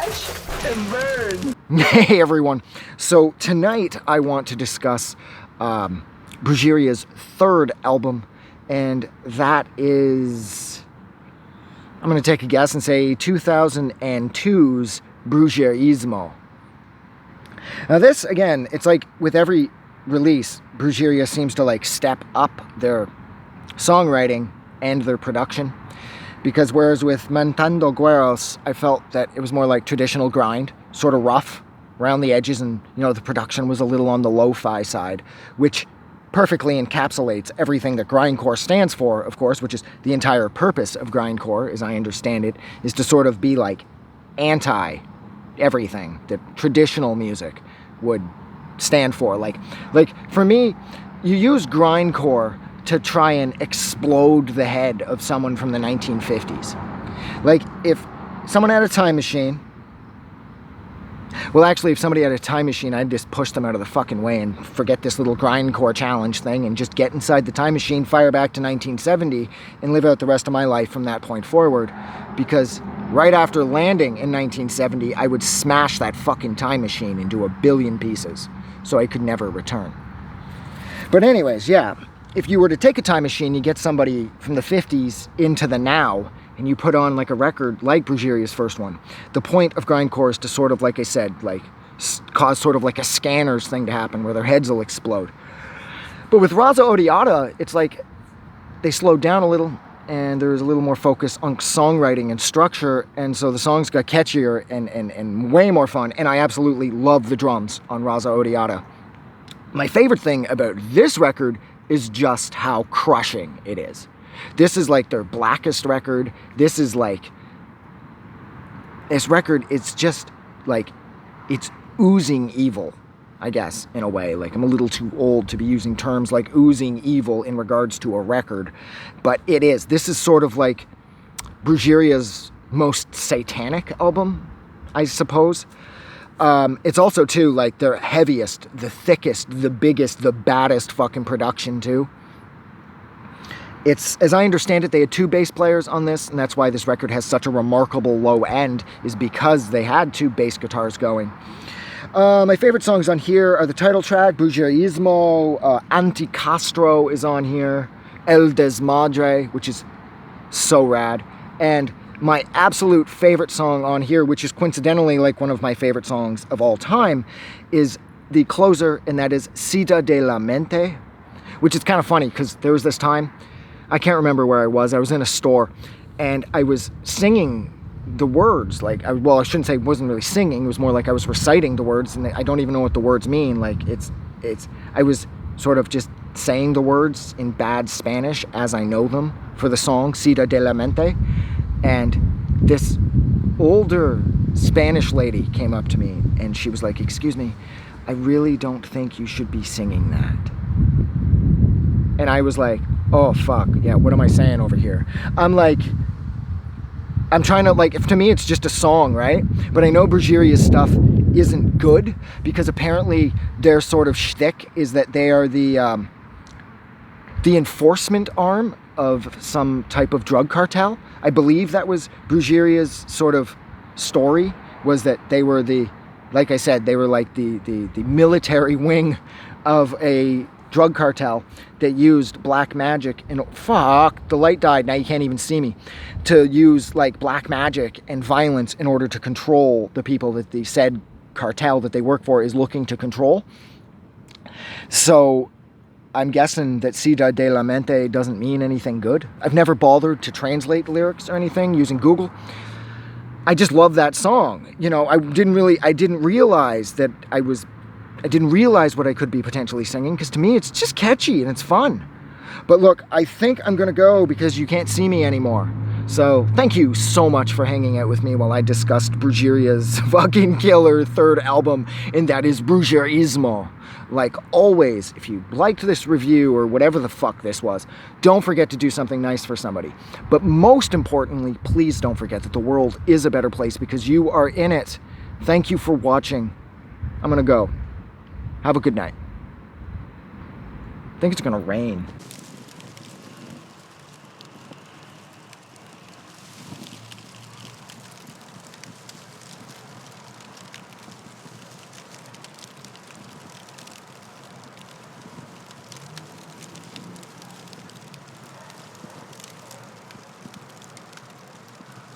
Watch and burn. Hey everyone. So tonight I want to discuss Brujeria's third album, and that is, I'm going to take a guess and say 2002's Brujerizmo. Now this, again, it's like with every release, Brujeria seems to like step up their songwriting and their production. Because whereas with Mentando Gueros, I felt that it was more like traditional grind, sort of rough around the edges, and you know the production was a little on the lo-fi side, which perfectly encapsulates everything that grindcore stands for, of course, which is the entire purpose of grindcore, as I understand it, is to sort of be like anti everything that traditional music would stand for. Like for me, you use grindcore to try and explode the head of someone from the 1950s. Like, if someone had a time machine, well, actually, if somebody had a time machine, I'd just push them out of the fucking way and forget this little grindcore challenge thing and just get inside the time machine, fire back to 1970, and live out the rest of my life from that point forward. Because right after landing in 1970, I would smash that fucking time machine into a billion pieces, so I could never return. But anyways, yeah. If you were to take a time machine, you get somebody from the 50s into the now, and you put on like a record like Brujeria's first one. The point of grindcore is to sort of, like I said, like cause sort of like a Scanners thing to happen where their heads will explode. But with Raza Odiata, it's like they slowed down a little, and there's a little more focus on songwriting and structure, and so the songs got catchier and way more fun, and I absolutely love the drums on Raza Odiata. My favorite thing about this record is just how crushing it is. This is like their blackest record. This record, it's just like, it's oozing evil, I guess, in a way. Like, I'm a little too old to be using terms like oozing evil in regards to a record, but it is. This is sort of like Brujeria's most satanic album, I suppose. It's also, too, like their heaviest, the thickest, the biggest, the baddest fucking production, too. It's, as I understand it, they had two bass players on this, and that's why this record has such a remarkable low end, is because they had two bass guitars going. My favorite songs on here are the title track, Brujerismo, Anti-Castro is on here, El Desmadre, which is so rad, and my absolute favorite song on here, which is coincidentally like one of my favorite songs of all time, is the closer, and that is Cita de la Mente, which is kind of funny because there was this time, I can't remember where I was in a store, and I was singing the words, like, well, I shouldn't say I wasn't really singing, it was more like I was reciting the words, and I don't even know what the words mean. Like, I was sort of just saying the words in bad Spanish as I know them for the song Cita de la Mente. And this older Spanish lady came up to me and she was like, "Excuse me, I really don't think you should be singing that." And I was like, oh fuck, yeah, what am I saying over here? I'm trying to, like, if to me it's just a song, right? But I know Brujeria's stuff isn't good because apparently their sort of shtick is that they are the enforcement arm of some type of drug cartel. I believe that was Brujeria's sort of story, was that they were like I said, they were like the military wing of a drug cartel that used black magic and, fuck, the light died, now you can't even see me, to use like black magic and violence in order to control the people that the said cartel that they work for is looking to control. So I'm guessing that Cita de la Mente doesn't mean anything good. I've never bothered to translate lyrics or anything using Google. I just love that song. You know, I didn't realize what I could be potentially singing, because to me it's just catchy and it's fun. But look, I think I'm gonna go because you can't see me anymore. So thank you so much for hanging out with me while I discussed Brujeria's fucking killer third album, and that is Brujerismo. Like always, if you liked this review or whatever the fuck this was, don't forget to do something nice for somebody. But most importantly, please don't forget that the world is a better place because you are in it. Thank you for watching. I'm gonna go. Have a good night. I think it's gonna rain.